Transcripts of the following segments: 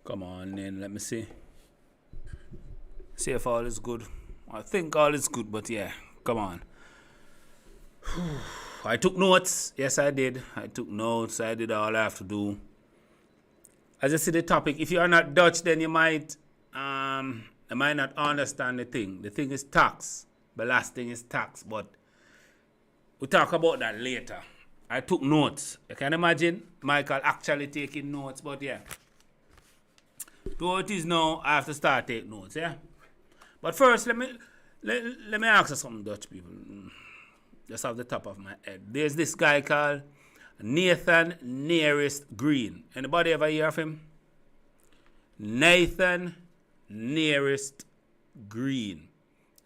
Come on, then, let me see. See if all is good. I think all is good, but yeah, come on. I took notes. Yes, I did. I took notes. I did all I have to do. As I see the topic, if you are not Dutch, then you might not understand the thing. The thing is tax. Belasting is tax, but we'll talk about that later. I took notes. You can imagine Michael actually taking notes, but yeah. To what it is now, I have to start taking notes, yeah? But first, let me ask you something, Dutch people. Just off the top of my head. There's this guy called Nathan Nearest Green. Anybody ever hear of him? Nathan Nearest Green.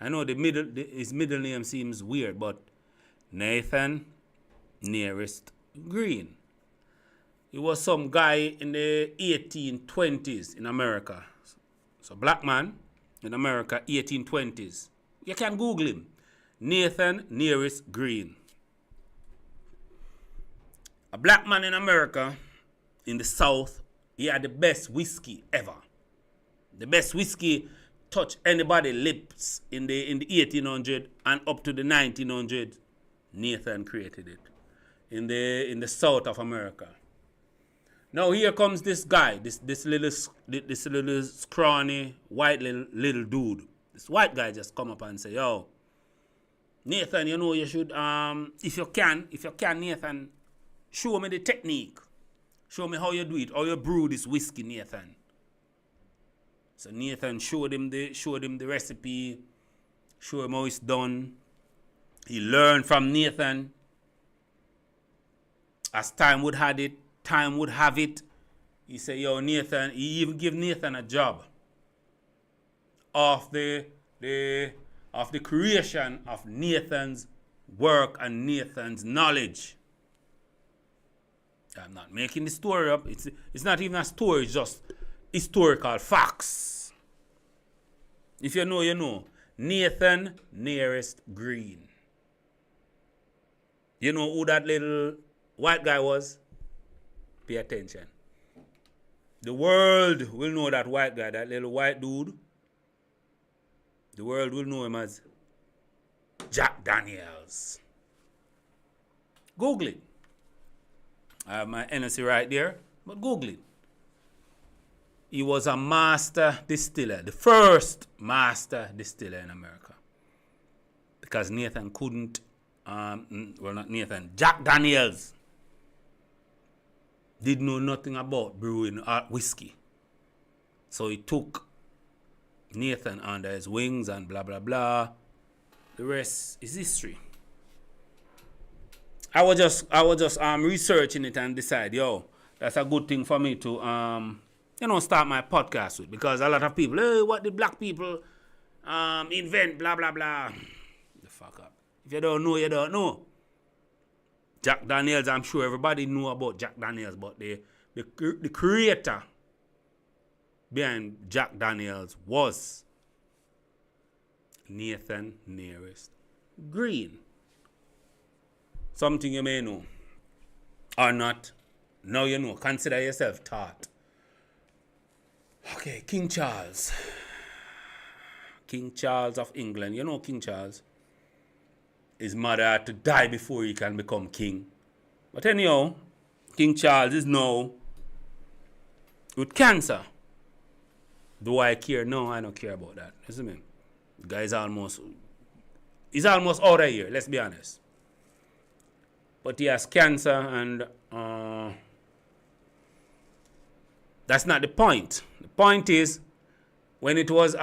I know his middle name seems weird, but Nathan Nearest Green. He was some guy in the 1820s in America. So black man in America, 1820s. You can Google him. Nathan Nearest Green. A black man in America, in the South, he had the best whiskey ever. The best whiskey touched anybody's lips in the 1800s and up to the 1900s. Nathan created it in the South of America. Now here comes this guy, this little scrawny white little dude. This white guy just come up and say, "Yo, Nathan, you know you should if you can, Nathan, show me the technique. Show me how you do it, how you brew this whiskey, Nathan." So Nathan showed him the recipe, show him how it's done. He learned from Nathan. As time would have it, he said, "Yo, Nathan," he even give Nathan a job of the creation of Nathan's work and Nathan's knowledge. I'm not making the story up. It's not even a story, it's just historical facts. If you know, you know. Nathan Nearest Green. You know who that little white guy was? Pay attention. The world will know that white guy, that little white dude. The world will know him as Jack Daniels. Google it. I have my NSC right there, but Google it. He was a master distiller, the first master distiller in America. Because Nathan couldn't, not Nathan, Jack Daniels did know nothing about brewing whiskey. So he took Nathan under his wings and blah, blah, blah. The rest is history. I was just researching it and decide, yo, that's a good thing for me to start my podcast with, because a lot of people, hey, what did black people invent, blah, blah, blah. The fuck up. If you don't know, you don't know. Jack Daniels, I'm sure everybody knew about Jack Daniels, but the creator behind Jack Daniels was Nathan Nearest Green. Something you may know or not. Now you know. Consider yourself taught. Okay, King Charles. King Charles of England. You know King Charles. His mother had to die before he can become king. But anyhow, King Charles is now with cancer. Do I care? No, I don't care about that. Listen to me. The guy is he's almost out of here, let's be honest. But he has cancer, and that's not the point. The point is, when it was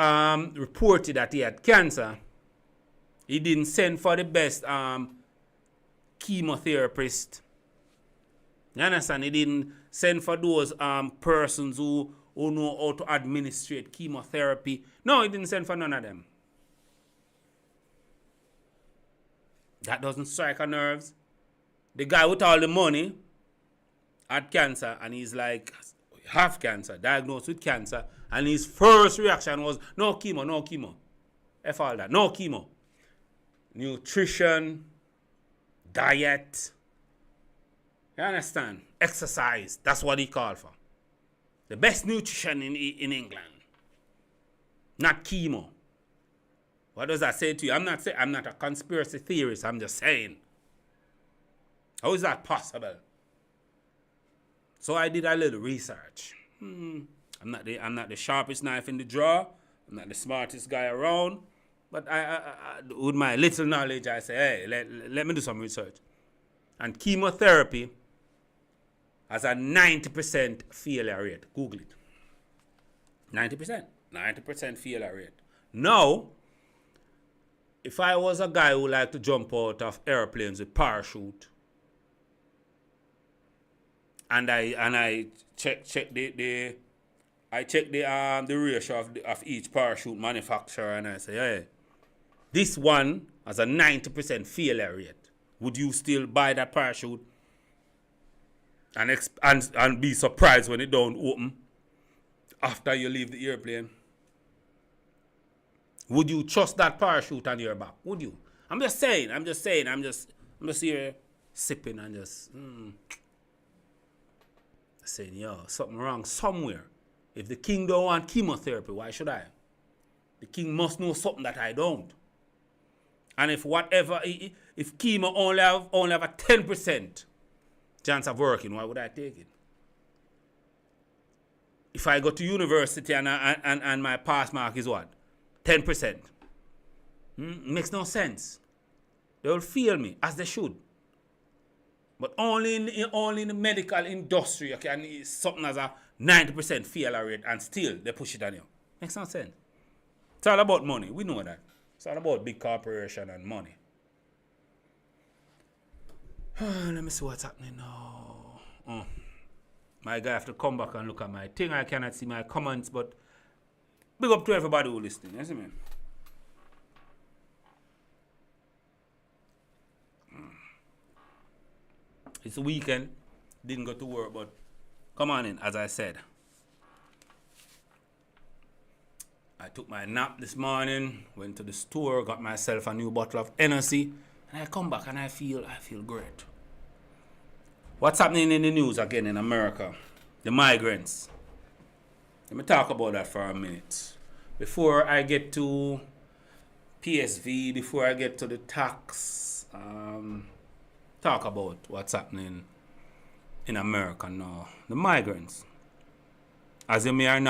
reported that he had cancer, he didn't send for the best chemotherapist. You understand? He didn't send for those persons who know how to administrate chemotherapy. No, he didn't send for none of them. That doesn't strike a nerves. The guy with all the money had cancer, and he's like, have cancer, diagnosed with cancer, and his first reaction was, no chemo. F all that, no chemo. Nutrition, diet, you understand? Exercise, that's what he called for. The best nutrition in England. Not chemo. What does that say to you? I'm not a conspiracy theorist. I'm just saying. How is that possible? So I did a little research. I'm not the sharpest knife in the drawer. I'm not the smartest guy around. But I with my little knowledge, I say, hey, let me do some research. And chemotherapy has a 90% failure rate. Google it. 90%. 90% failure rate. Now, if I was a guy who liked to jump out of airplanes with parachute, and I check the ratio of each parachute manufacturer, and I say, hey, this one has a 90% failure rate. Would you still buy that parachute and be surprised when it don't open after you leave the airplane? Would you trust that parachute on your back? Would you? I'm just saying. I'm just here sipping and just saying, yo, something wrong somewhere. If the king don't want chemotherapy, why should I? The king must know something that I don't. And if chemo only have a 10% chance of working, why would I take it? If I go to university and my pass mark is what? 10%. Makes no sense. They will fail me, as they should. But only in the medical industry can something as a 90% failure rate and still they push it on you. Makes no sense. It's all about money. We know that. It's all about big corporation and money. Let me see what's happening now. My guy have to come back and look at my thing. I cannot see my comments, but big up to everybody who listening. You see me? It's a weekend. Didn't go to work, but come on in, as I said. I took my nap this morning, went to the store, got myself a new bottle of Hennessy, and I come back and I feel great. What's happening in the news again in America? The migrants. Let me talk about that for a minute. Before I get to PSV, before I get to the tax, talk about what's happening in America now. The migrants. As you may or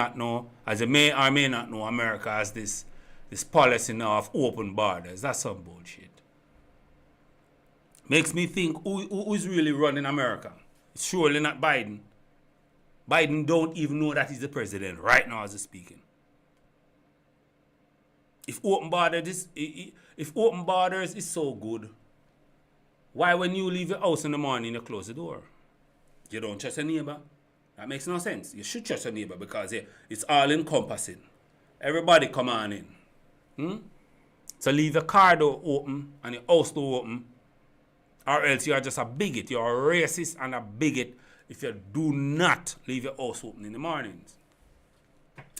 may not know, America has this policy now of open borders. That's some bullshit. Makes me think, who is really running America? It's surely not Biden. Biden don't even know that he's the president right now as he's speaking. If open borders is so good, why when you leave your house in the morning you close the door? You don't trust your neighbor? That makes no sense. You should trust your neighbor because it's all encompassing. Everybody come on in. So leave your car door open and your house door open, or else you are just a bigot. You're a racist and a bigot if you do not leave your house open in the mornings.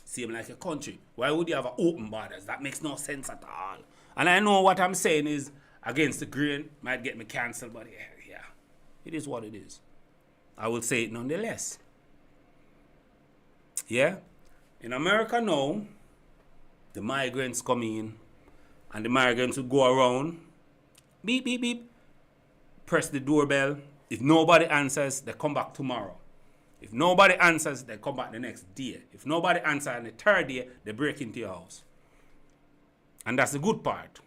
Same like your country. Why would you have open borders? That makes no sense at all. And I know what I'm saying is against the grain, might get me cancelled, but yeah, it is what it is. I will say it nonetheless. Yeah? In America now, the migrants come in, and the migrants will go around, beep, beep, beep, press the doorbell. If nobody answers, they come back tomorrow. If nobody answers, they come back the next day. If nobody answers on the third day, they break into your house. And that's the good part.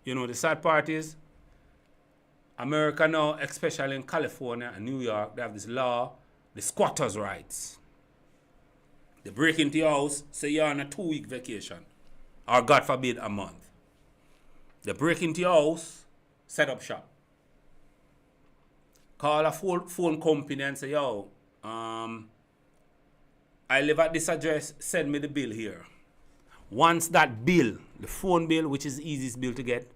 You know, the sad part is, America now, especially in California and New York, they have this law, the squatters' rights. They break into your house, say you're on a 2-week vacation, or God forbid, a month. They break into your house, set up shop. Call a phone company and say, yo, I live at this address, send me the bill here. Once that bill, the phone bill, which is the easiest bill to get,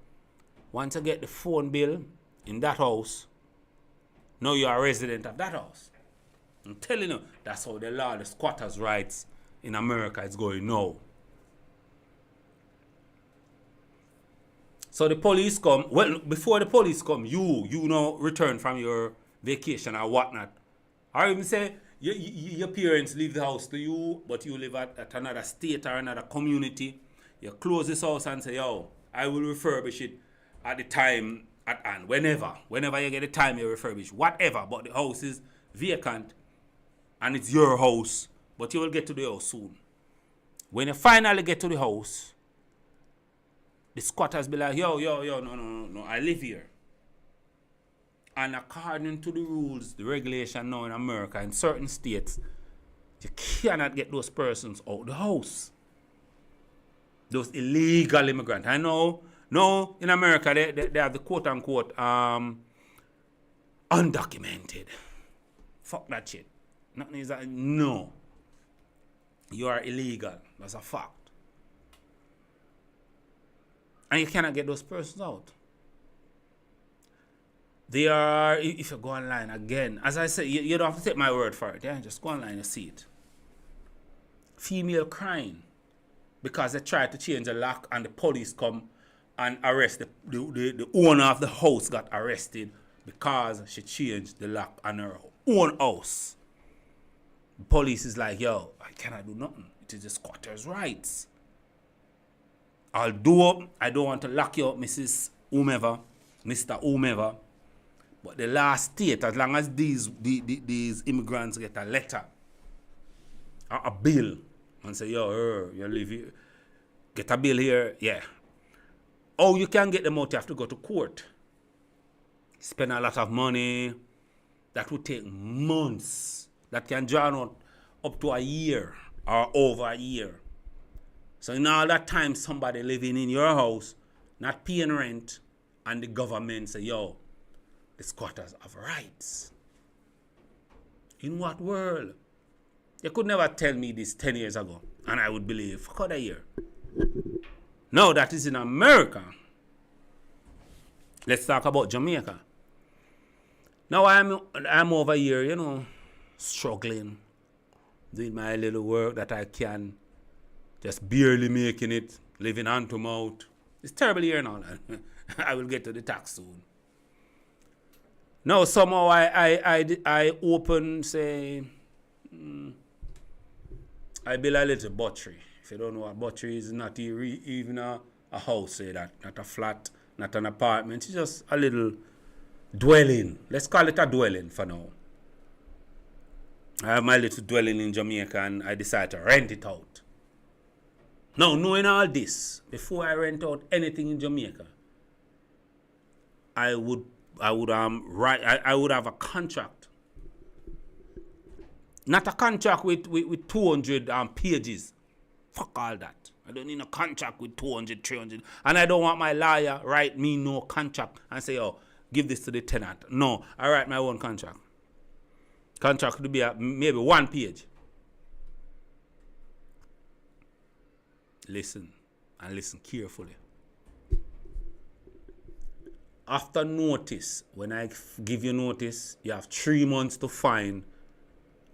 once you get the phone bill in that house, now you are a resident of that house. I'm telling you, that's how the law, the squatters' rights in America is going now. So the police come, well, before the police come, you know, return from your vacation or whatnot. Or even say, Your parents leave the house to you, but you live at another state or another community. You close this house and say, yo, I will refurbish it at the time at hand. Whenever you get the time, you refurbish. Whatever, but the house is vacant and it's your house, but you will get to the house soon. When you finally get to the house, the squatters be like, yo, no, I live here. And according to the rules, the regulation now in America, in certain states, you cannot get those persons out of the house. Those illegal immigrants. I know, no, in America, they have the quote-unquote undocumented. Fuck that shit. Nothing is that. No. You are illegal. That's a fact. And you cannot get those persons out. They are, if you go online again, as I said, you don't have to take my word for it. Yeah, just go online and see it. Female crying because they tried to change the lock and the police come and arrest the owner of the house got arrested because she changed the lock on her own house. The police is like, yo, I cannot do nothing. It is the squatter's rights. Although I don't want to lock you up, Mrs. Whomever, Mr. Whomever, but the last state, as long as these immigrants get a letter or a bill and say, yo, you live here, get a bill here, yeah. Oh, you can get them out, you have to go to court. Spend a lot of money. That would take months. That can draw out up to a year or over a year. So in all that time, somebody living in your house, not paying rent, and the government say, yo, the squatters have rights. In what world? You could never tell me this 10 years ago, and I would believe, fuck a year. No, that is in America. Let's talk about Jamaica. Now I'm over here, struggling, doing my little work that I can, just barely making it, living hand to mouth. It's terrible here now. I will get to the tax soon. Now somehow I open, say, I build a little buttery. If you don't know what buttery is, not even a house, say that, not a flat, not an apartment. It's just a little dwelling. Let's call it a dwelling for now. I have my little dwelling in Jamaica and I decide to rent it out. Now, knowing all this, before I rent out anything in Jamaica, I would have a contract. Not a contract with 200 pages. Fuck all that. I don't need a contract with 200, 300. And I don't want my lawyer write me no contract and say, oh, give this to the tenant. No, I write my own contract. Contract could be maybe 1 page. Listen, and listen carefully. After notice, when I give you notice, you have 3 months to find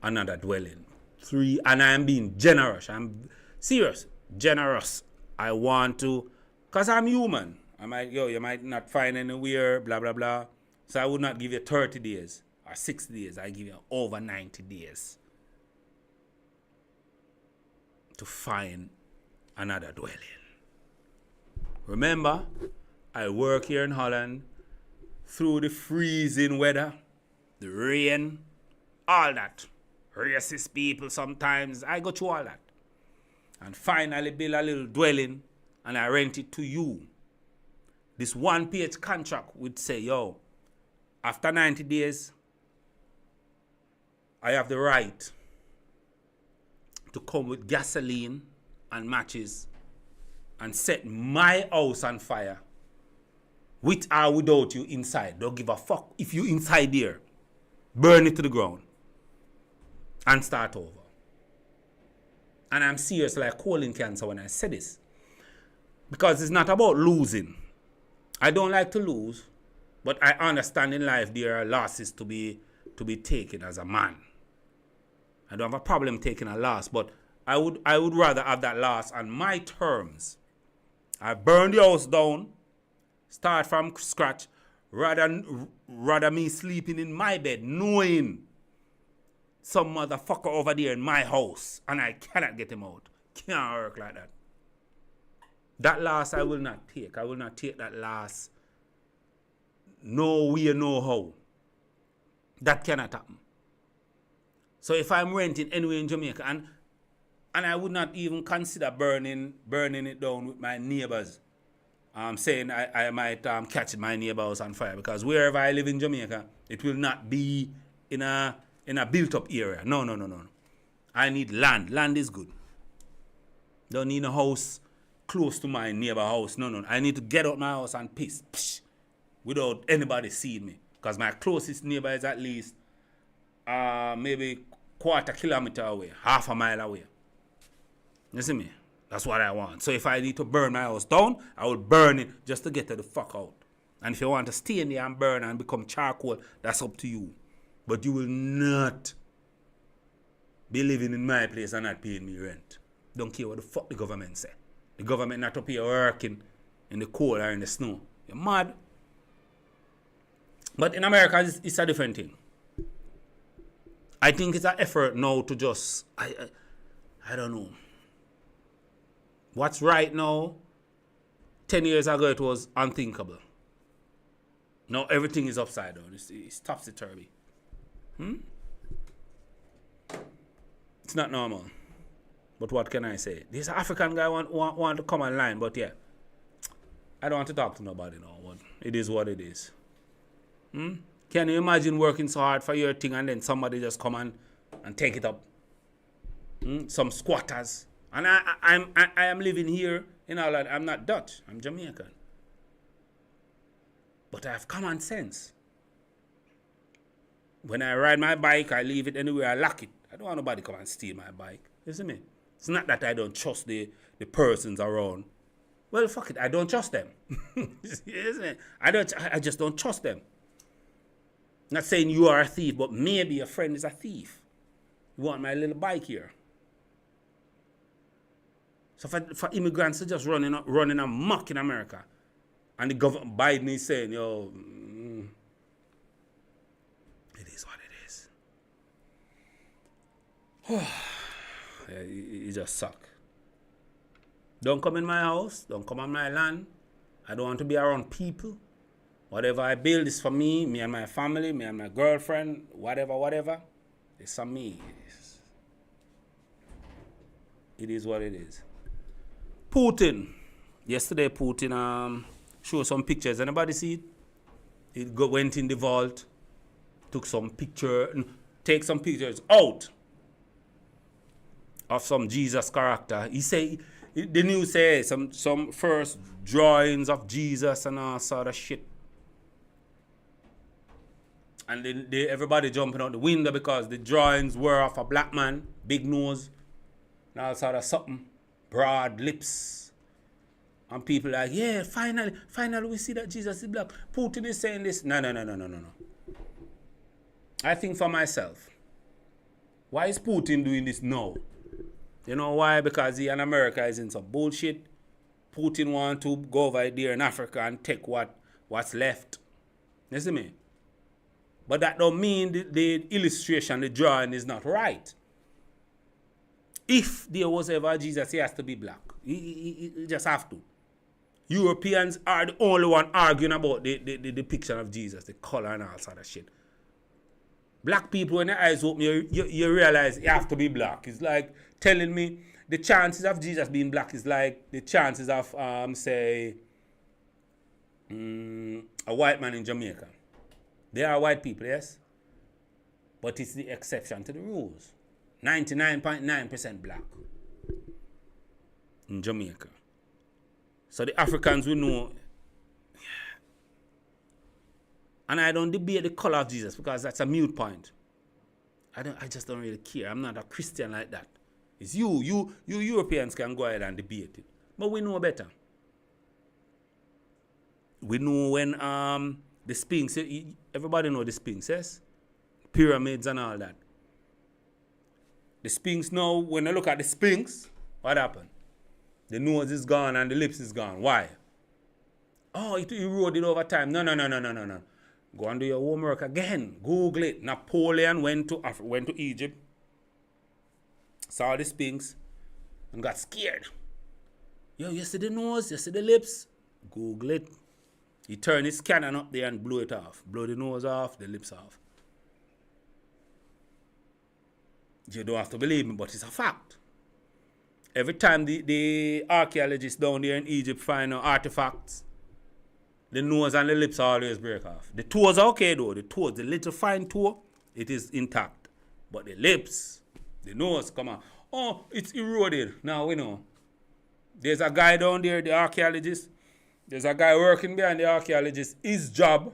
another dwelling. 3, and I am being generous. I'm serious, generous. I want to, because I'm human. You might not find anywhere, blah, blah, blah. So I would not give you 30 days or 60 days. I give you over 90 days to find another dwelling. Remember, I work here in Holland through the freezing weather, the rain, all that. Racist people sometimes. I go through all that. And finally build a little dwelling and I rent it to you. This 1-page contract would say, yo, after 90 days, I have the right to come with gasoline and matches and set my house on fire with or without you inside. Don't give a fuck if you inside there. Burn it to the ground and start over. And I'm serious like colon cancer when I say this. Because it's not about losing. I don't like to lose, but I understand in life there are losses to be taken as a man. I don't have a problem taking a loss, but I would rather have that loss on my terms. I burn the house down, start from scratch, rather me sleeping in my bed, knowing some motherfucker over there in my house and I cannot get him out. Can't work like that. That loss I will not take. I will not take that loss. No way, no how. That cannot happen. So if I'm renting anywhere in Jamaica, and I would not even consider burning it down with my neighbors. I'm saying I might catch my neighbors on fire, because wherever I live in Jamaica, it will not be in a built-up area. No. I need land. Land is good. Don't need a house close to my neighbor house. No. I need to get out my house and piss without anybody seeing me, because my closest neighbor is at least maybe quarter kilometer away, half a mile away. You see me? That's what I want. So if I need to burn my house down, I will burn it just to get the fuck out. And if you want to stay in there and burn and become charcoal, that's up to you. But you will not be living in my place and not paying me rent. Don't care what the fuck the government say. The government not up here working in the cold or in the snow. You're mad. But in America, it's a different thing. I think it's an effort now to just, I don't know. What's right now, 10 years ago, it was unthinkable. Now everything is upside down. It's topsy-turvy. It's not normal. But what can I say? This African guy want to come online, but yeah. I don't want to talk to nobody now. But it is what it is. Can you imagine working so hard for your thing and then somebody just come and take it up? Some squatters. And I am living here in Ireland. I'm not Dutch. I'm Jamaican. But I have common sense. When I ride my bike, I leave it anywhere, I lock it. I don't want nobody come and steal my bike. You see me? It's not that I don't trust the persons around. Well, fuck it. I don't trust them. You see me? I just don't trust them. Not saying you are a thief, but maybe a friend is a thief. You want my little bike here. So for immigrants to just running amok in America, and the government, Biden is saying, yo, it is what it is. Yeah, it just suck. Don't come in my house. Don't come on my land. I don't want to be around people. Whatever I build is for me and my family, me and my girlfriend, whatever. It's for me. It is what it is. Putin. Yesterday, Putin showed some pictures. Anybody see it? He went in the vault, take some pictures out of some Jesus character. He say, the news says some first drawings of Jesus and all sort of shit. And then everybody jumping out the window because the drawings were of a black man, big nose, and all sort of something. Broad lips. And people like, yeah, finally we see that Jesus is black. Putin is saying this. No. I think for myself, why is Putin doing this now? You know why? Because he and America is in some bullshit. Putin want to go over there in Africa and take what's left. You see me? But that don't mean the illustration, the drawing is not right. If there was ever Jesus, he has to be black. He just have to. Europeans are the only one arguing about the depiction of Jesus, the color and all sort of shit. Black people, when their eyes open, you realize you have to be black. It's like telling me the chances of Jesus being black is like the chances of, say, a white man in Jamaica. They are white people, yes? But it's the exception to the rules. 99.9% black in Jamaica. So the Africans will know. And I don't debate the color of Jesus because that's a mute point. I just don't really care. I'm not a Christian like that. It's you Europeans can go ahead and debate it. But we know better. We know when the Sphinx, everybody know the Sphinx, yes? Pyramids and all that. The Sphinx now, when I look at the Sphinx, what happened? The nose is gone and the lips is gone. Why? Oh, it eroded over time. No. Go and do your homework again. Google it. Napoleon went to Egypt, saw the Sphinx, and got scared. Yo, you see the nose? You see the lips? Google it. He turned his cannon up there and blew it off. Blow the nose off, the lips off. You don't have to believe me, but it's a fact. Every time the archaeologists down there in Egypt find artifacts, the nose and the lips always break off. The toes are okay though. The toes, the little fine toe, it is intact. But the lips, the nose, come on. Oh, it's eroded. Now we know. There's a guy down there, the archaeologist. There's a guy working behind the archaeologist. His job,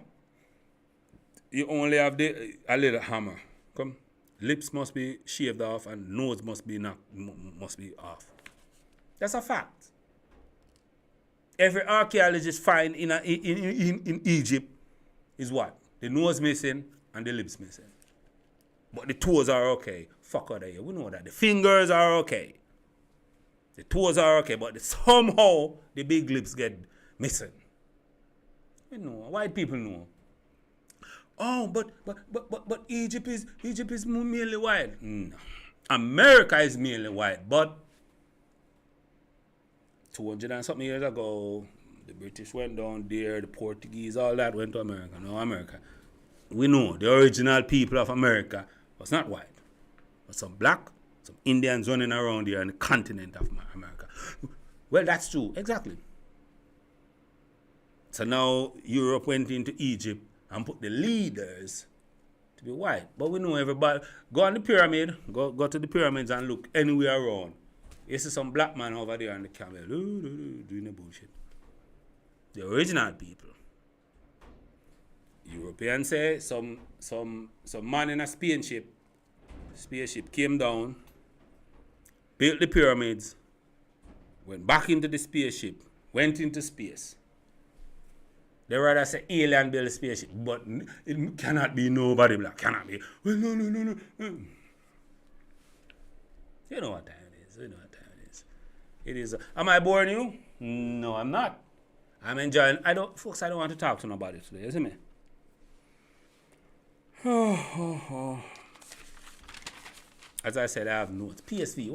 you only have a little hammer. Come. Lips must be shaved off and nose must be off. That's a fact. Every archaeologist find in Egypt is what? The nose missing and the lips missing. But the toes are okay. Fuck out of here. We know that. The fingers are okay. The toes are okay, but somehow the big lips get missing. We know. White people know. Oh, but Egypt is mainly white. No. America is mainly white, but 200 and something years ago, the British went down there, the Portuguese, all that went to America. No, America. We know the original people of America was not white, but some black, some Indians running around here on the continent of America. Well, that's true, exactly. So now Europe went into Egypt and put the leaders to be white. But we know everybody. Go on the pyramid, go to the pyramids and look anywhere around. You see some black man over there on the camel doing the bullshit. The original people. Europeans say some man in a spaceship came down, built the pyramids, went back into the spaceship, went into space. They rather say alien build a spaceship, but it cannot be nobody black. Cannot be. Well, no. You know what time it is. It is. Am I boring you? No, I'm not. I'm enjoying. I don't want to talk to nobody today. You see me? As I said, I have notes. PSV.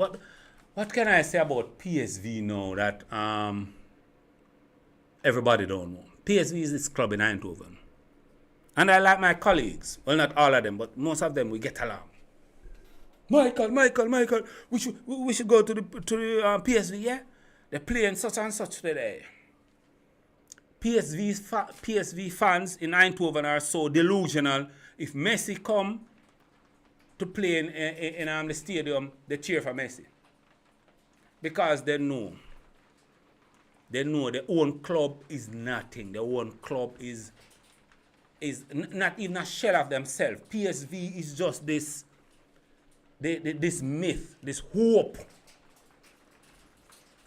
What can I say about PSV now that everybody don't know? PSV is this club in Eindhoven. And I like my colleagues. Well, not all of them, but most of them, we get along. Michael, we should go to the PSV, yeah? They're playing such and such today. PSV fans in Eindhoven are so delusional. If Messi come to play in the stadium, they cheer for Messi. Because they know their own club is nothing. Their own club is not even a shell of themselves. PSV is just this myth, this hope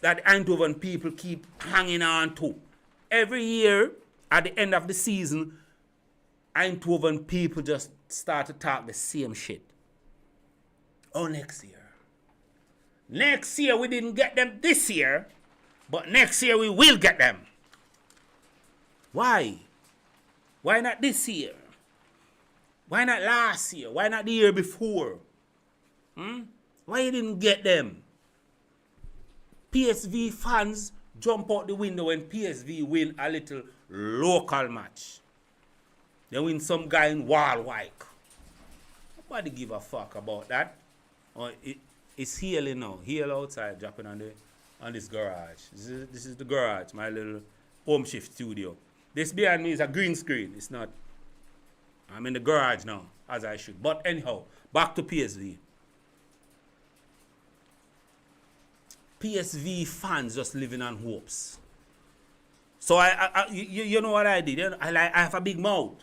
that Eindhoven people keep hanging on to. Every year, at the end of the season, Eindhoven people just start to talk the same shit. Oh, next year. Next year we didn't get them this year, but next year we will get them. Why? Why not this year? Why not last year? Why not the year before? Why you didn't get them? PSV fans jump out the window when PSV win a little local match. They win some guy in Walwijk. Nobody give a fuck about that. It's healing now. Heal outside, dropping on this garage. This is the garage, my little home shift studio. This behind me is a green screen. It's not. I'm in the garage now, as I should. But anyhow, back to PSV. PSV fans just living on hopes. So you know what I did? I have a big mouth.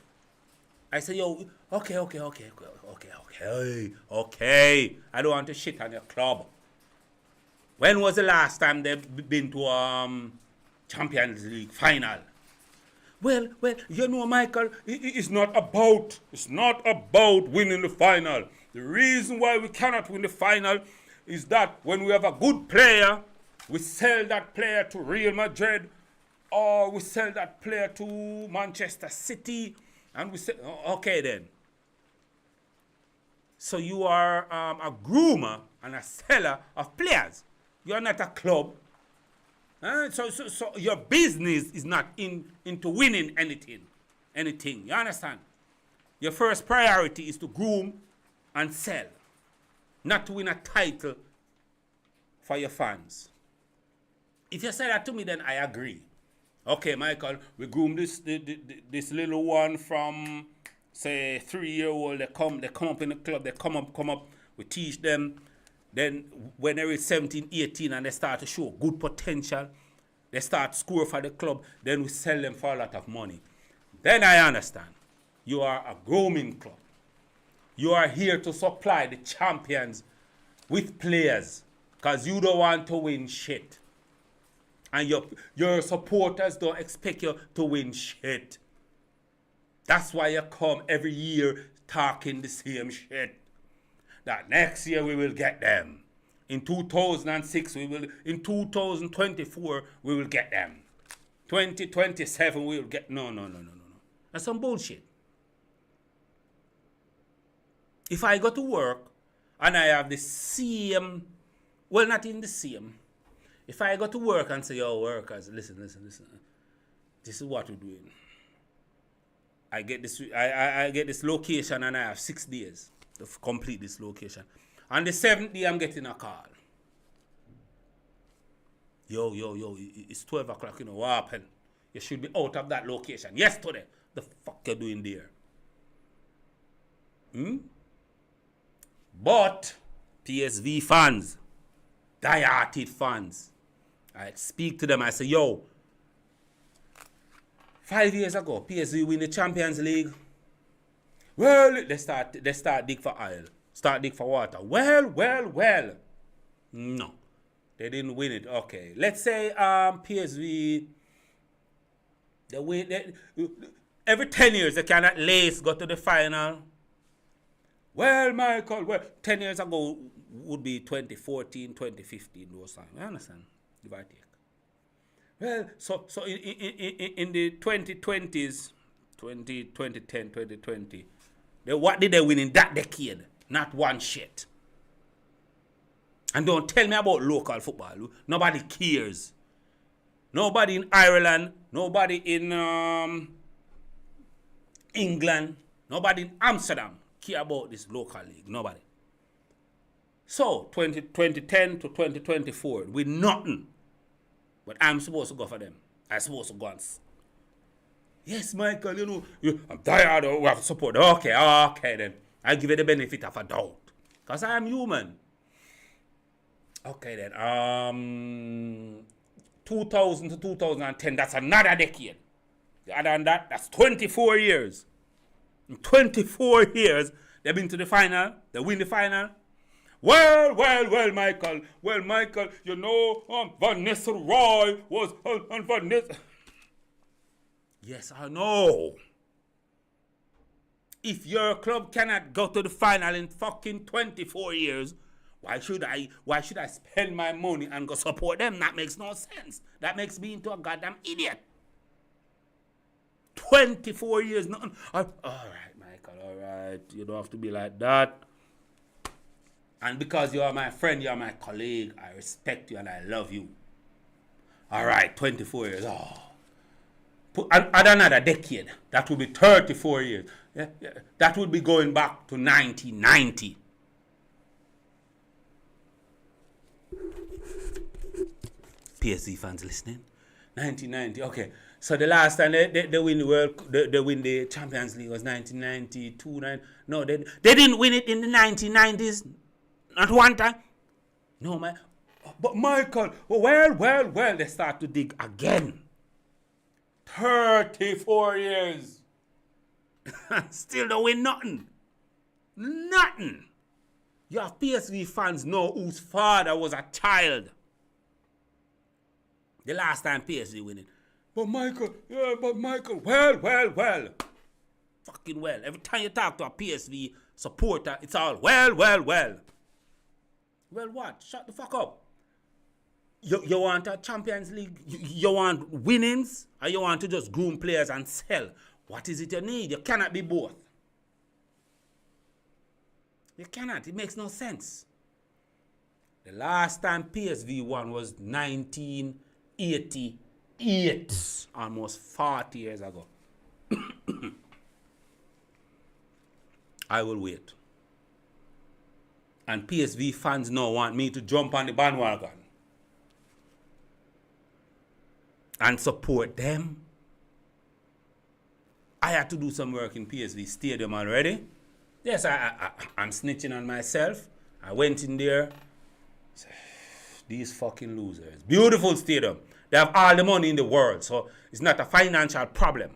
I say, yo, okay. I don't want to shit on your club. When was the last time they've been to Champions League final? Well, you know, Michael, it's not about winning the final. The reason why we cannot win the final is that when we have a good player, we sell that player to Real Madrid or we sell that player to Manchester City And we say, okay then. So you are a groomer and a seller of players. You are not a club. So your business is not into winning anything. You understand? Your first priority is to groom and sell, not to win a title for your fans. If you say that to me, then I agree. Okay, Michael, we groom this little one from, say, 3-year-old. They come up in the club. They come up. We teach them. Then when they reach 17, 18, and they start to show good potential, they start score for the club. Then we sell them for a lot of money. Then I understand. You are a grooming club. You are here to supply the champions with players because you don't want to win shit. And your supporters don't expect you to win shit. That's why you come every year talking the same shit. That next year we will get them. In 2006 we will. In 2024 we will get them. 2027 we will get. No. That's some bullshit. If I go to work and I have the same, well, not in the same. If I go to work and say, yo, workers, listen. This is what we're doing. I get this location and I have 6 days to complete this location. On the 7th day, I'm getting a call. Yo, it's 12 o'clock, what happened? You should be out of that location yesterday. The fuck you doing there? But PSV fans, die-hearted fans, I speak to them, I say, yo, 5 years ago, PSV win the Champions League. Well, they start dig for oil, start dig for water. Well. No, they didn't win it. Okay, let's say PSV, they win. Every 10 years, they can at least go to the final. Well, Michael, 10 years ago would be 2014, 2015, those times. You understand? Give or take. Well, so in the 2020s, 2010, 2020, what did they win in that decade? Not one shit. And don't tell me about local football. Nobody cares. Nobody in Ireland, nobody in England, nobody in Amsterdam care about this local league. Nobody. So, 2010 to 2024, with nothing. But I'm supposed to go for them. I'm supposed to go and... Yes, Michael, I'm tired of we have support. Okay then. I'll give you the benefit of a doubt. Because I am human. Okay then. 2000 to 2010, that's another decade. Other than that, that's 24 years. In 24 years, they've been to the final. They win the final. Well, Michael. Well, Michael, Vanessa Roy was on Vanessa. Yes, I know. If your club cannot go to the final in fucking 24 years, why should I spend my money and go support them? That makes no sense. That makes me into a goddamn idiot. 24 years, nothing. All right, Michael, all right. You don't have to be like that. And because you are my friend, you are my colleague, I respect you and I love you. All right, 24 years. Add another decade. That would be 34 years. Yeah. That would be going back to 1990. PSV fans listening? 1990. Okay. So the last time they win they win the Champions League was 1992. No, they didn't win it in the 1990s. Not one time. No, man. But Michael, well, they start to dig again. 34 years. Still don't win nothing. Nothing. You have PSV fans know whose father was a child. The last time PSV win it. But Michael, well. Fucking well. Every time you talk to a PSV supporter, it's all well. Well, what? Shut the fuck up. You want a Champions League? You want winnings? Or you want to just groom players and sell? What is it you need? You cannot be both. You cannot. It makes no sense. The last time PSV won was 1988, almost 40 years ago. I will wait. And PSV fans now want me to jump on the bandwagon and support them. I had to do some work in PSV Stadium already. Yes, I'm snitching on myself. I went in there. These fucking losers. Beautiful stadium. They have all the money in the world, so it's not a financial problem.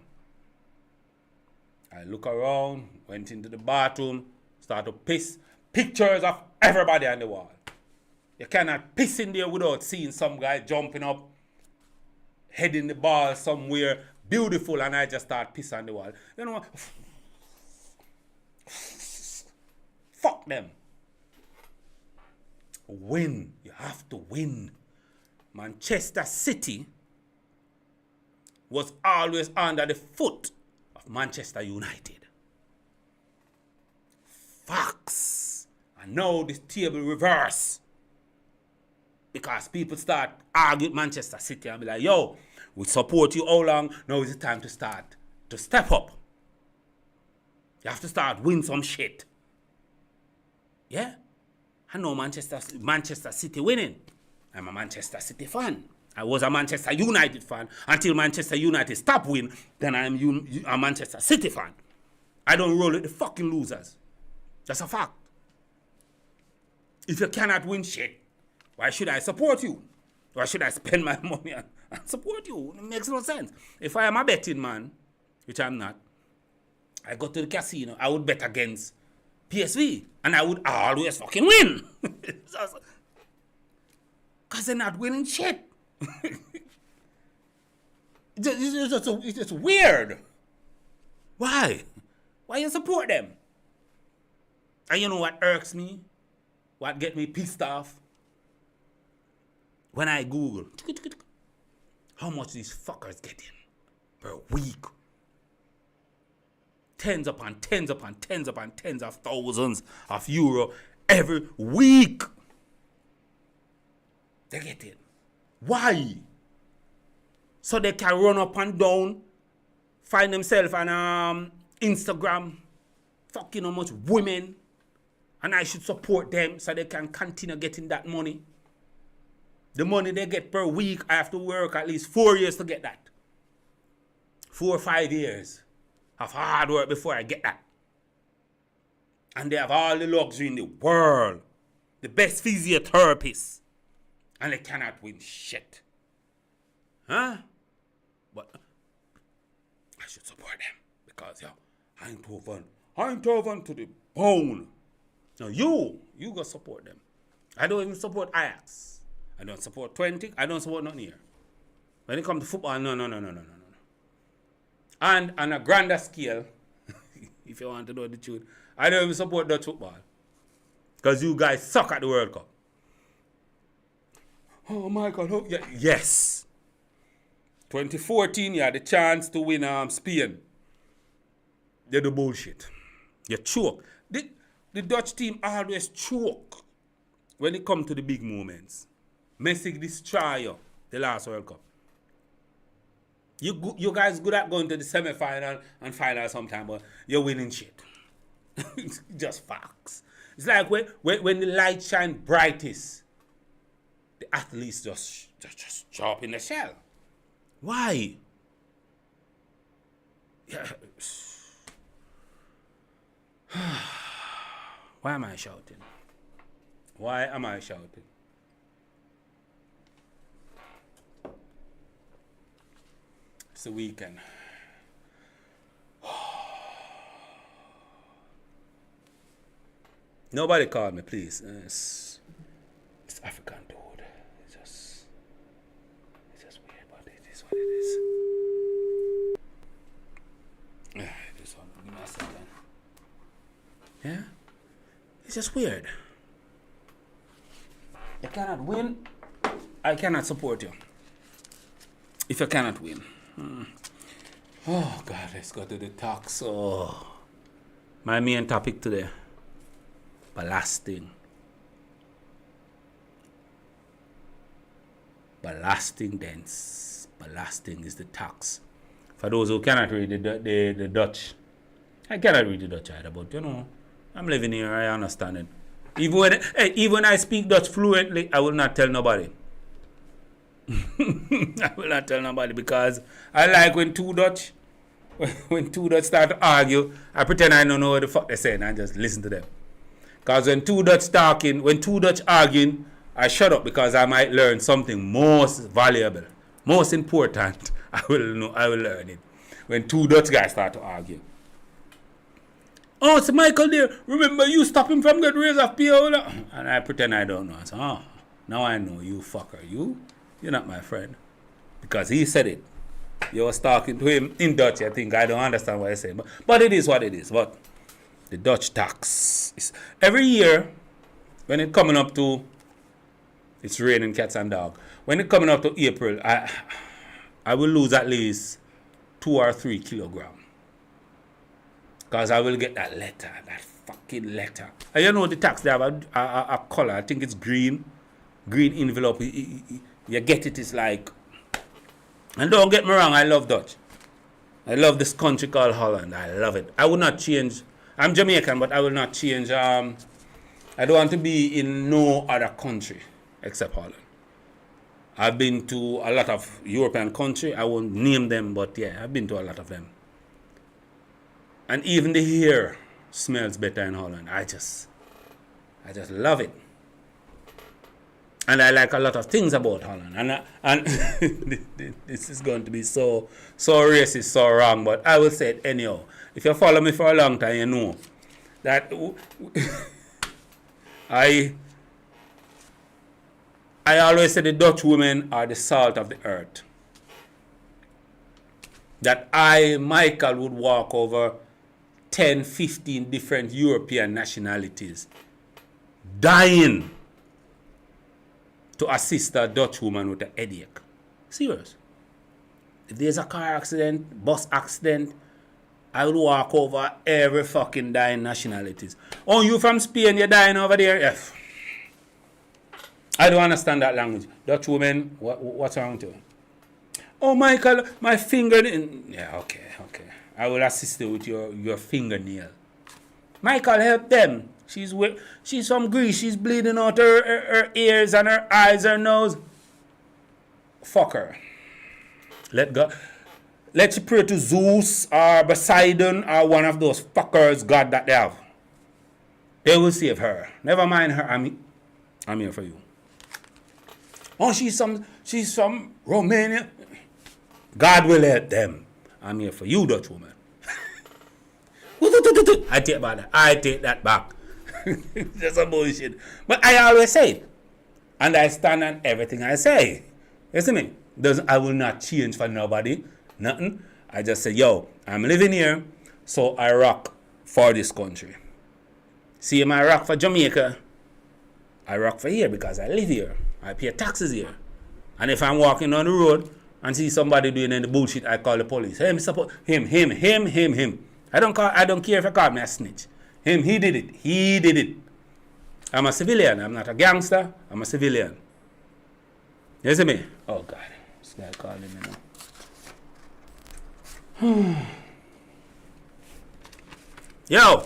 I look around, went into the bathroom, started to piss. Pictures of everybody on the wall. You cannot piss in there without seeing some guy jumping up, heading the ball somewhere beautiful, and I just start pissing on the wall. You know what? Fuck them. Win. You have to win. Manchester City was always under the foot of Manchester United. Facts. And now this table reverse. Because people start arguing Manchester City and be like, yo, we support you all along. Now is the time to start to step up. You have to start win some shit. Yeah? I know Manchester City winning. I'm a Manchester City fan. I was a Manchester United fan until Manchester United stopped winning. Then I'm a Manchester City fan. I don't roll with the fucking losers. That's a fact. If you cannot win shit, why should I support you? Why should I spend my money and support you? It makes no sense. If I am a betting man, which I'm not, I go to the casino, I would bet against PSV, and I would always fucking win. Because they're not winning shit. It's just weird. Why? Why you support them? And you know what irks me? What get me pissed off? When I Google how much these fuckers getting per week. Tens upon tens upon tens upon tens of thousands of euro every week. They get it. Why? So they can run up and down, find themselves on Instagram, fucking how much women, and I should support them so they can continue getting that money. The money they get per week, I have to work at least 4 years to get that. 4 or 5 years of hard work before I get that. And they have all the luxury in the world. The best physiotherapists. And they cannot win shit. Huh? But I should support them. Because, Eindhoven to the bone. Now you go support them. I don't even support Ajax. I don't support 20. I don't support nothing here. When it comes to football, no. And on a grander scale, if you want to know the truth, I don't even support Dutch football. Because you guys suck at the World Cup. Oh my God. Yeah. Yes. 2014, you had the chance to win Spain. They do bullshit. You choke. The Dutch team always choke when it comes to the big moments. Messi destroy you the last World Cup. You guys good at going to the semi-final and final sometime, but you're winning shit. Just facts. It's like when the light shine brightest, the athletes just show up in the shell. Why? Yeah. Why am I shouting? Why am I shouting? It's the weekend. Nobody call me, please. It's African dude. It's just weird, but it is what it is. This one, give me a second. Yeah? It's just weird. You cannot win. I cannot support you. If you cannot win. Oh, God, let's go to the talks. Oh, my main topic today. Belasting. Belasting dense. Belasting is the tax. For those who cannot read the Dutch, I cannot read the Dutch either, but I'm living here, I understand it. Even when I speak Dutch fluently, I will not tell nobody. I will not tell nobody because I like when two Dutch start to argue, I pretend I don't know what the fuck they're saying and just listen to them. Because when two Dutch arguing, I shut up because I might learn something most valuable, most important. I will learn it. When two Dutch guys start to argue. Oh, it's Michael there. Remember you stop him from getting raised off PO? And I pretend I don't know. I say, oh, now I know you fucker. You're not my friend. Because he said it. You was talking to him in Dutch, I think. I don't understand what he's saying. But it is what it is. But the Dutch tax is every year when it coming up to it's raining cats and dog. When it coming up to April, I will lose at least 2 or 3 kilograms. Because I will get that fucking letter. And you know the tax, they have a color, I think it's green envelope. You get it, it's like, and don't get me wrong, I love Dutch. I love this country called Holland. I love it. I would not change, I'm Jamaican, but I will not change, I don't want to be in no other country except Holland. I've been to a lot of European countries. I won't name them, but yeah, I've been to a lot of them. And even the hair smells better in Holland. I just love it. And I like a lot of things about Holland. And this is going to be so racist, so wrong, but I will say it anyhow. If you follow me for a long time, you know that I always say the Dutch women are the salt of the earth. That Michael, would walk over 10, 15 different European nationalities, dying to assist a Dutch woman with a headache. Serious. If there's a car accident, bus accident, I would walk over every fucking dying nationalities. Oh, you from Spain, you're dying over there? Yes. I don't understand that language. Dutch woman, what's wrong with you? Oh, Michael, my finger. Yeah, okay. I will assist you with your fingernail. Michael, help them. She's from Greece. She's bleeding out her ears and her eyes, her nose. Fuck her. Let you pray to Zeus or Poseidon or one of those fuckers God that they have. They will save her. Never mind her. I'm here for you. Oh, she's from Romania. God will help them. I'm here for you, Dutch woman. I take that back. That's some bullshit. But I always say it. And I stand on everything I say. You see me? I will not change for nobody. Nothing. I just say, yo, I'm living here, so I rock for this country. See, I rock for Jamaica. I rock for here because I live here. I pay taxes here. And if I'm walking on the road and see somebody doing any bullshit, I call the police. Him. I don't care if you call me a snitch. He did it. I'm a civilian. I'm not a gangster. I'm a civilian. You see me? Oh God. This guy calling me now. Yo.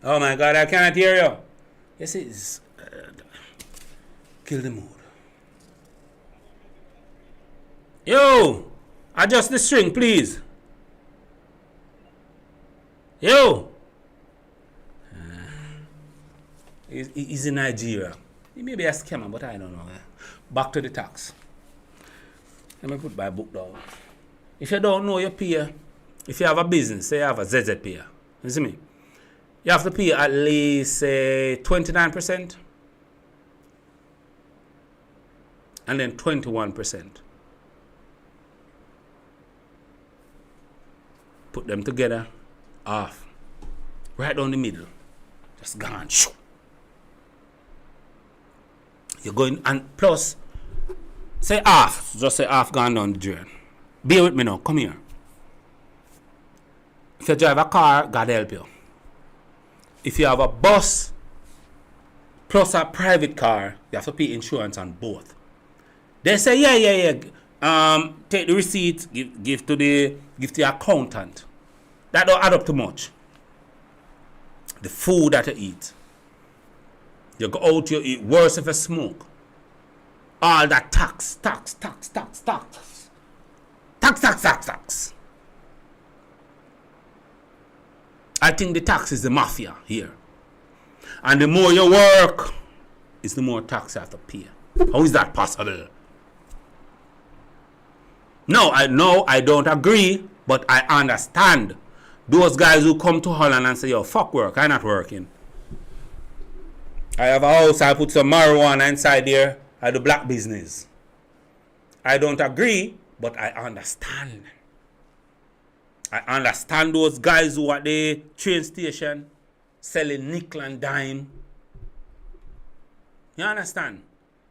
Oh my God, I cannot hear you. Yes, it's kill the mood. Yo, adjust the string, please. Yo. He's in Nigeria. He may be a scammer, but I don't know. Back to the tax. Let me put my book down. If you don't know, you pay. If you have a business, say you have a ZZ pay. You see me? You have to pay at least 29%. And then 21%. Put them together, off. Right down the middle. Just gone. You're going, and plus, Say half. Just say half gone down the drain. Bear with me now. Come here. If you drive a car, God help you. If you have a bus plus a private car, you have to pay insurance on both. They say, yeah. Take the receipt, give to the accountant. That don't add up too much. The food that you eat. You go out, you eat worse if you smoke. All that tax. I think the tax is the mafia here. And the more you work, is the more tax you have to pay. How is that possible? No, I don't agree, but I understand. Those guys who come to Holland and say, yo, fuck work, I'm not working. I have a house, I put some marijuana inside there, I do black business. I don't agree, but I understand. I understand those guys who are at the train station selling nickel and dime. You understand?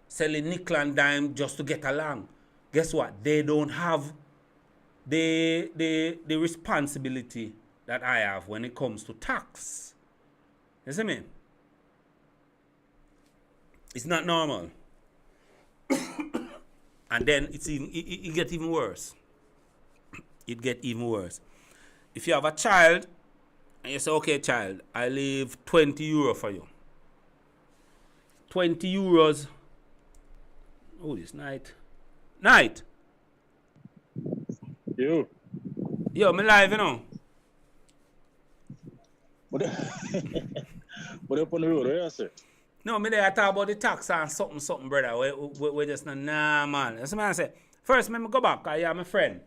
Selling nickel and dime just to get along. Guess what? They don't have the responsibility that I have when it comes to tax. You see me? It's not normal. And then it gets even worse. It gets even worse. If you have a child, and you say, okay, child, I leave 20 euro for you. 20 euros. Oh, this night. Yo, me live, you know. what up on the road, right, sir? No, me there talk about the tax and something, brother. We just nah, man. You see me I say? First, me go back, because you're my friend.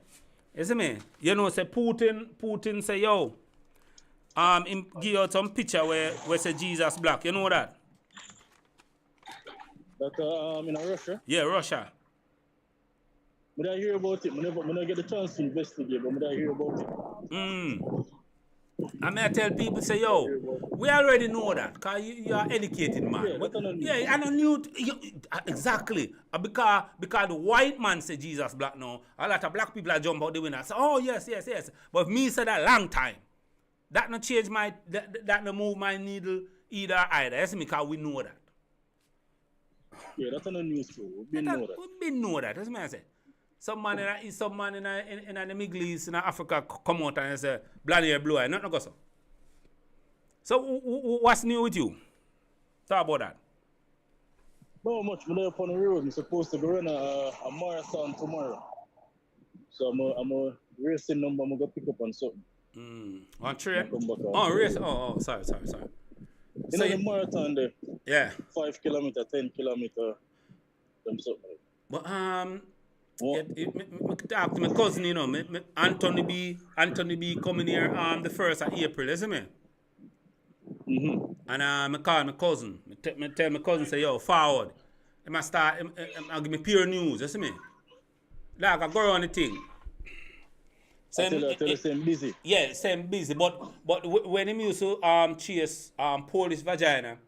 You see me? You know, say Putin say, yo, him give out some picture where say Jesus black. You know that? That in Russia? Yeah, Russia. But I hear about it. I never get the chance to investigate, but I hear about it. I may tell people, say, yo, we already know that, because you are educated, man. Yeah, I don't knew. Exactly. Because the white man say Jesus black now, a lot of black people are jump out the window and say, oh, yes. But me said that long time. That no change that no move my needle either. That's because we know that. Yeah, that's on the news too. We know that. That's what I say. Some man in the Middle East, in Africa, come out and say, blood here, blue eye. Nothing go so. So, what's new with you? Talk about that. Not much. I'm up on the road. I'm supposed to go run a marathon tomorrow. So I'm a racing number. I'm going to pick up on something. On train? Oh, race. Oh, sorry. You know the marathon there? Yeah. 5 kilometer, 10 kilometer, something. But talk to my cousin, you know, Anthony B coming here the 1st of April, isn't it? Mm-hmm. And I call my cousin. I tell my cousin, say, yo, forward. I'll give me pure news, you see me? Like, I go around the thing. I tell you, same busy. Yeah, same busy. But when him used to chase Polish vagina,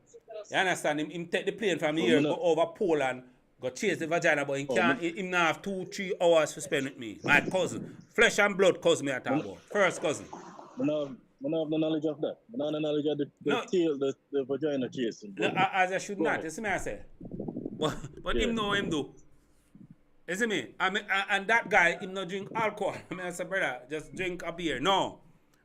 you understand? Him take the plane from here, go over Poland, go chase the vagina, but him now have 2-3 hours to spend with me. My cousin. Flesh and blood cousin me I talk about. First cousin. I have no knowledge of that. I have no knowledge of the tail, the vagina chasing. No, as I should not. You see me I say? But him know him do. You see me? And that guy, him not drink alcohol. I say, brother, just drink a beer. No.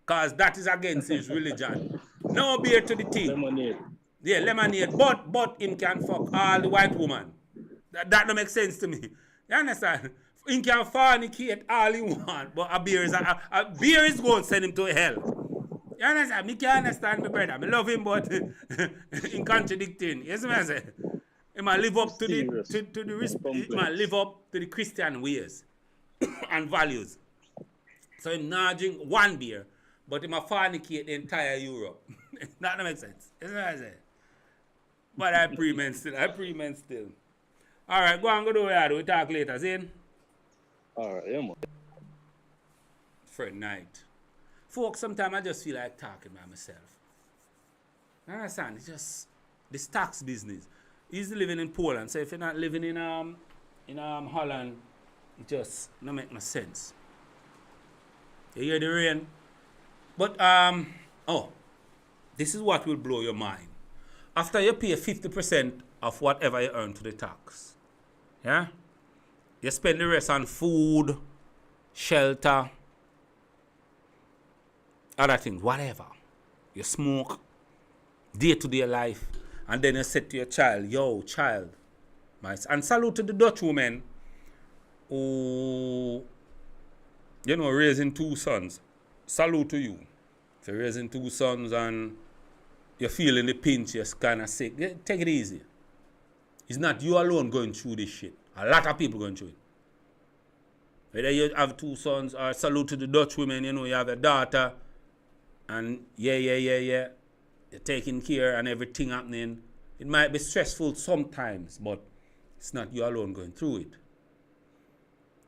Because that is against his religion. No beer to the thing. Lemonade. Yeah, lemonade. But him can fuck all the white woman. That don't make sense to me. You understand? Him can fornicate all he want, but a beer is going to send him to hell. You understand? Me can't understand my brother. I love him, but in contradicting. You see what I say? He might live up to the Christian ways and values. So he not drink one beer, but he might fornicate the entire Europe. That don't make sense. You see what I say? But I pre-men still. All right, go do that. We'll talk later. See you? All right, yeah, man. For a night. Folks, sometimes I just feel like talking by myself. You understand? It's just this tax business. He's living in Poland, so if you're not living in in Holland, it just no make no sense. You hear the rain? But oh, this is what will blow your mind. After you pay 50% of whatever you earn to the tax, yeah, you spend the rest on food, shelter, other things, whatever. You smoke, day-to-day life, and then you say to your child, yo, child, and salute to the Dutch woman who, raising two sons. Salute to you. If you're raising two sons and you're feeling the pinch, you're kind of sick, take it easy. It's not you alone going through this shit. A lot of people going through it. Whether you have two sons or salute to the Dutch women, you have a daughter, and you're taking care and everything happening. It might be stressful sometimes, but it's not you alone going through it.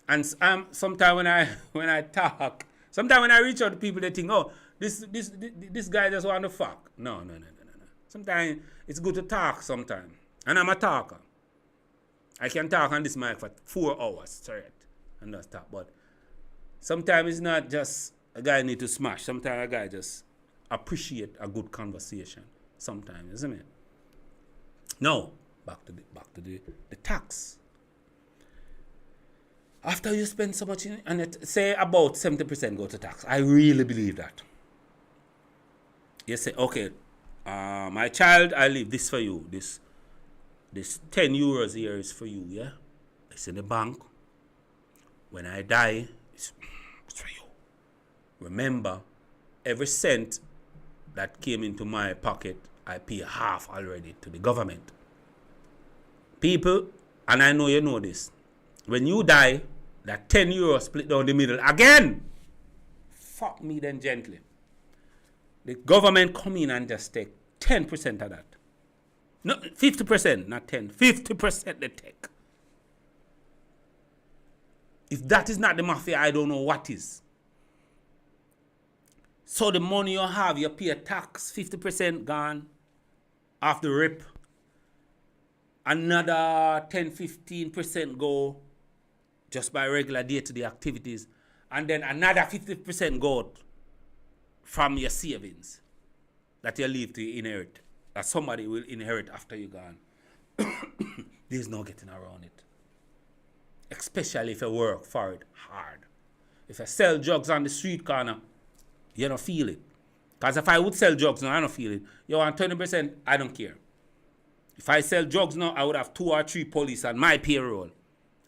And sometimes when I talk, sometimes when I reach out to people, they think, oh, this guy just want to fuck. No. Sometimes it's good to talk sometimes. And I'm a talker. I can talk on this mic for 4 hours straight and not stop. But sometimes it's not just a guy need to smash. Sometimes a guy just appreciate a good conversation. Sometimes, isn't it? Now, back to the tax. After you spend so much on it, say about 70% go to tax. I really believe that. You say, okay, my child, I leave this for you. This 10 euros here is for you, yeah? It's in the bank. When I die, it's for you. Remember, every cent that came into my pocket, I pay half already to the government. People, and I know you know this, when you die, that 10 euros split down the middle again. Fuck me then gently. The government come in and just take 10% of that. No, 50%, not 10. 50% they take. If that is not the mafia, I don't know what is. So the money you have, you pay a tax, 50% gone off the rip. Another 10-15% go just by regular day-to-day activities. And then another 50% go from your savings that you leave to inherit, that somebody will inherit after you're gone. There's no getting around it. Especially if you work for it hard. If you sell drugs on the street corner, you don't feel it. Because if I would sell drugs now, I don't feel it. You want 20%, I don't care. If I sell drugs now, I would have 2 or 3 police on my payroll.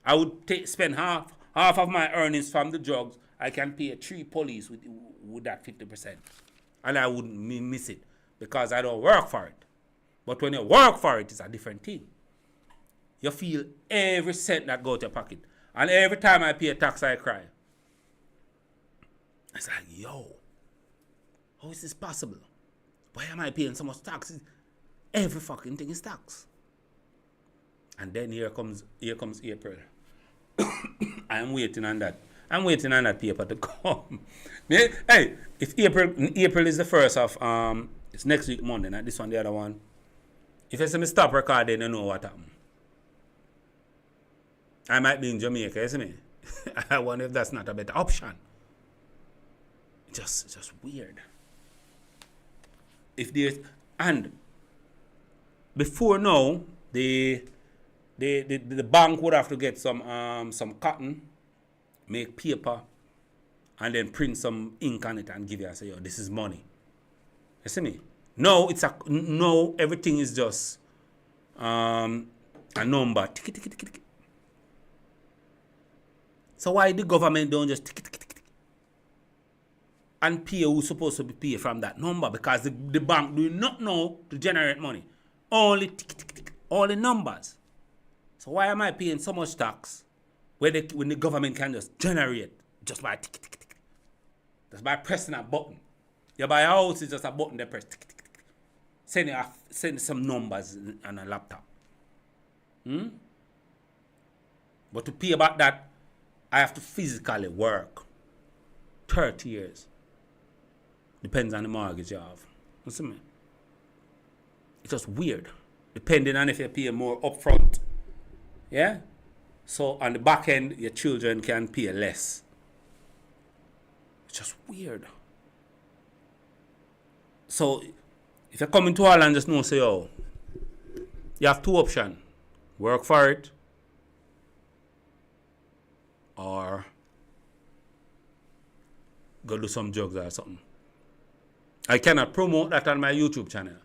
I would spend half of my earnings from the drugs. I can pay 3 police with that 50%. And I wouldn't miss it because I don't work for it. But when you work for it, it's a different thing. You feel every cent that goes to your pocket. And every time I pay a tax, I cry. It's like, yo, how is this possible? Why am I paying so much taxes? Every fucking thing is tax. And then here comes April. I'm waiting on that. I'm waiting on that paper to come. Hey, if April is the first of it's next week Monday, not this one, the other one. If I say me stop recording, you know what happened. I might be in Jamaica, isn't it? I wonder if that's not a better option. Just weird. If there's and before now, the bank would have to get some cotton, make paper, and then print some ink on it and give you and say, yo, this is money. You see me? No, everything is just a number. Tick, tick, tick, tick. So why the government don't just tick, tick, tick, tick, and pay who's supposed to be paid from that number? Because the bank do not know to generate money. Only tick, tick, tick, all the numbers. So why am I paying so much tax when the government can just generate just by tick, tick, tick, just by pressing a button? You buy a house, it's just a button they press tick, tick, tick, tick. Send some numbers on a laptop. But to pay about that, I have to physically work 30 years. Depends on the mortgage you have. You see me? It's just weird. Depending on if you pay more upfront. Yeah? So on the back end, your children can pay less. It's just weird. So if you're coming to Ireland, just know, say, yo, you have two options. Work for it or go do some drugs or something. I cannot promote that on my YouTube channel.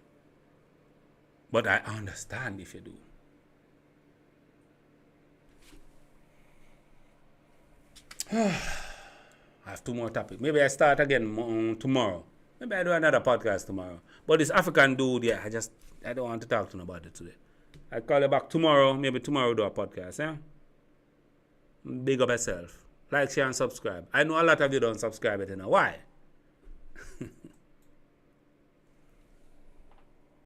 But I understand if you do. I have two more topics. Maybe I start again tomorrow. Maybe I do another podcast tomorrow. But this African dude, yeah, I don't want to talk to nobody today. I'll call you back tomorrow. Maybe tomorrow do a podcast, yeah? Big up yourself. Like, share, and subscribe. I know a lot of you don't subscribe it, you know. Why?